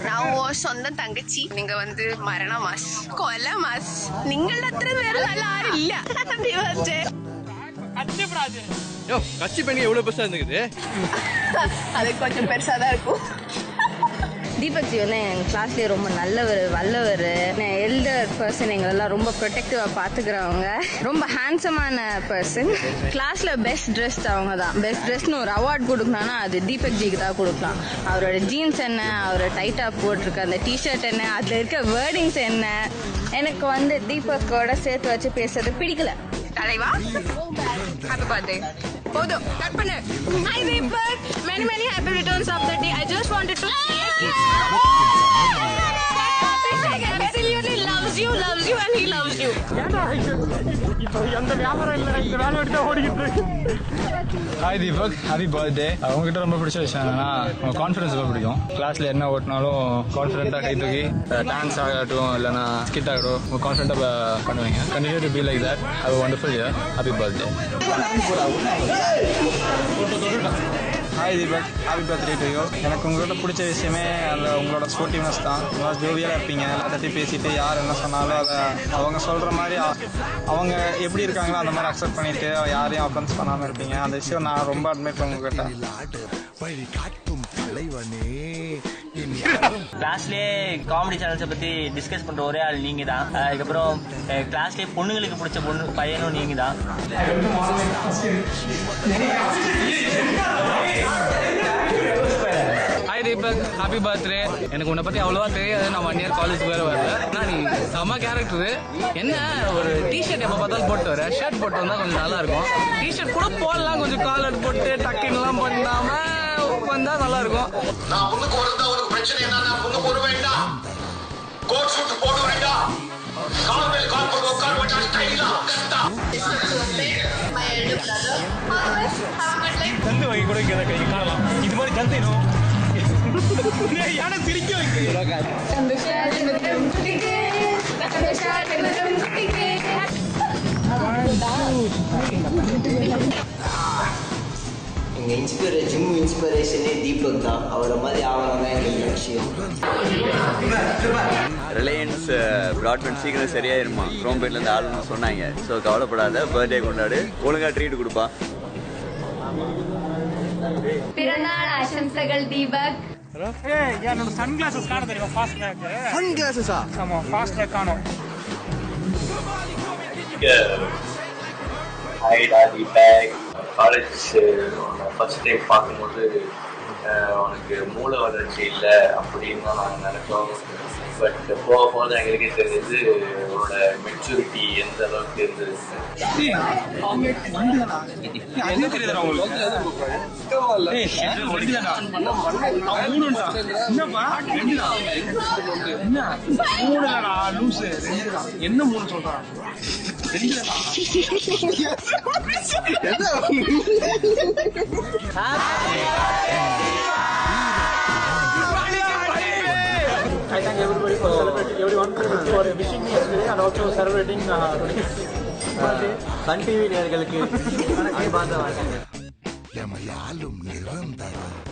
நான் സ്വന്തം തങ്കച്ചി നിങ്ങ മരണ മാസ് കൊല മാസ് നിങ്ങളുടെ അത്ര വേറെ നല്ല ആരില്ല. கட்சி பெண்ணு எவ்வளவு பெருசா இருந்துக்குது. அது கொஞ்சம் பெருசாதான் இருக்கும். தீபக் ஜி வந்து எங்கள் கிளாஸ்லேயே ரொம்ப நல்லவர், வல்லவர், எல்டர் பர்சன், எங்களெல்லாம் ரொம்ப ப்ரொடெக்டிவாக பார்த்துக்கிறவங்க, ரொம்ப ஹேண்ட்ஸமான பர்சன். கிளாஸில் பெஸ்ட் ட்ரெஸ் அவங்க தான். பெஸ்ட் ட்ரெஸ்னு ஒரு அவார்ட் கொடுக்கணும்னா அது தீபக் ஜிக்கு தான் கொடுக்கலாம். அவரோட ஜீன்ஸ் என்ன, அவரோட டைட்டாக போட்டிருக்க அந்த டிஷர்ட் என்ன, அதில் இருக்க வேர்டிங்ஸ் என்ன, எனக்கு தீபக்கோட சேர்த்து வச்சு பேசுறது பிடிக்கல. தலைவா ஹாப்பி பர்த்டே. போதும் கட் பண்ணு. Hi Deepak, many happy returns of the day. I just wanted to say absolutely loves you and he loves you. Hi Deepak, happy birthday. உங்ககிட்ட ரொம்ப பிடிச்ச விஷயம் என்னன்னா உங்க கான்ஃபிடன்ஸ் ரொம்ப பிடிக்கும். கிளாஸ்ல என்ன ஓட்டினாலும் கான்ஃபிடென்ட்டா கை தூக்கி டான்ஸ் ஆகட்டும் இல்லைன்னா ஸ்கிட் ஆகட்டும் உங்க கான்ஃபிடென்ட்டா பண்ணுவீங்க. Continue to be like that. Have a wonderful year. Happy birthday. Hi Deepak, happy birthday to you. எனக்கு உங்கள்கிட்ட பிடிச்ச விஷயமே அந்த உங்களோட ஸ்போர்ட்டிவ்னஸ் தான். நல்லா ஜோவியலாக இருப்பீங்க. எல்லாத்தையும் பேசிட்டு யார் என்ன சொன்னாலும் அதை அவங்க சொல்கிற மாதிரி அவங்க எப்படி இருக்காங்களோ அந்த மாதிரி அக்செப்ட் பண்ணிட்டு யாரையும் அஃபென்ஸ் பண்ணாமல் இருப்பீங்க. அந்த விஷயம் நான் ரொம்ப அட்மைட் பண்ண உங்ககிட்ட. கிளாஸ்லயே காமெடி சேனல்ஸை பத்தி டிஸ்கஸ் பண்ற ஒரே ஆள் நீங்க தான். அதுக்கப்புறம் கிளாஸ்லயே பொண்ணுங்களுக்கு பிடிச்ச பையனும் நீங்க தான். Hi Deepak, happy birthday. எனக்கு உன்னை பத்தி அவ்வளவா தெரியாது. நான் 1 இயர் காலேஜ் வேற வரல. ஆனால் நீ செம்ம கேரக்டர். என்ன ஒரு டிஷர்ட் எப்போ பார்த்தாலும் போட்டு வர, ஷர்ட் போட்டு வந்தா கொஞ்சம் நல்லா இருக்கும். டிஷர்ட் கூட போடலாம், கொஞ்சம் காலர் போட்டு டக்கின்லாம் பண்ணாம வந்தா நல்லா இருக்கும். நான் முன்னுக்கு வரதா ஒரு பிரச்சனை என்னன்னா முன்னுக்கு வர வேண்டாம், கோட் சூட் போட வேண்டாம், கால் மேல் கால் போட்டு உட்கார வேண்டாம், ஸ்டைலா கரெக்டா. My elder brother, always have a good life. ஜந்து வாங்கி கூட இங்கே கை காணலாம். இது மாதிரி ஜந்து யானை சிரிக்க வைக்க எங்கள் ஜிம் இன்ஸ்பிரேஷனே தீபக் தான். அவரை மாதிரி ஆகணும் தான் எங்களுக்கு லட்சியம். ரிலையன்ஸ் ப்ராட்பேண்ட் சீக்கிரம் சரியாயிருமா, குரோம்பேட்லேருந்து ஆளுன்னு சொன்னாங்க. ஸோ கவலைப்படாத, பர்த்டே கொண்டாடு, ஒழுங்காக ட்ரீட் கொடுப்பா. பிறந்தநாள் ஆசம்சைகள் தீபக். என்னோட சன் கிளாஸஸ் காண தெரியுமா? ஃபாஸ்ட் ட்ராக் சன் கிளாஸஸா? ஆமா, ஃபாஸ்ட் ட்ராக் காணோம். ஹாய்டா தீபக், காலேஜ் ஃபர்ஸ்ட் டைம் பார்க்கும்போது உனக்கு மூளை வளர்ச்சி இல்லை அப்படின்னு தான் நாங்கள் நினைச்சோம். பட் போக போக எங்களுக்கே தெரிஞ்சது உன்னோட மெச்சூரிட்டி எந்த அளவுக்கு இருந்தது. என்ன தெரியுதுடா உங்களுக்கு? என்ன 3 சொல்றான்? I thank everybody for celebrating, everyone for wishing me yesterday and also celebrating birthday. Sun TV நேயர்களுக்கு அன்பார்ந்த வாழ்த்துக்கள். எமையாலும் நிரந்தரம்.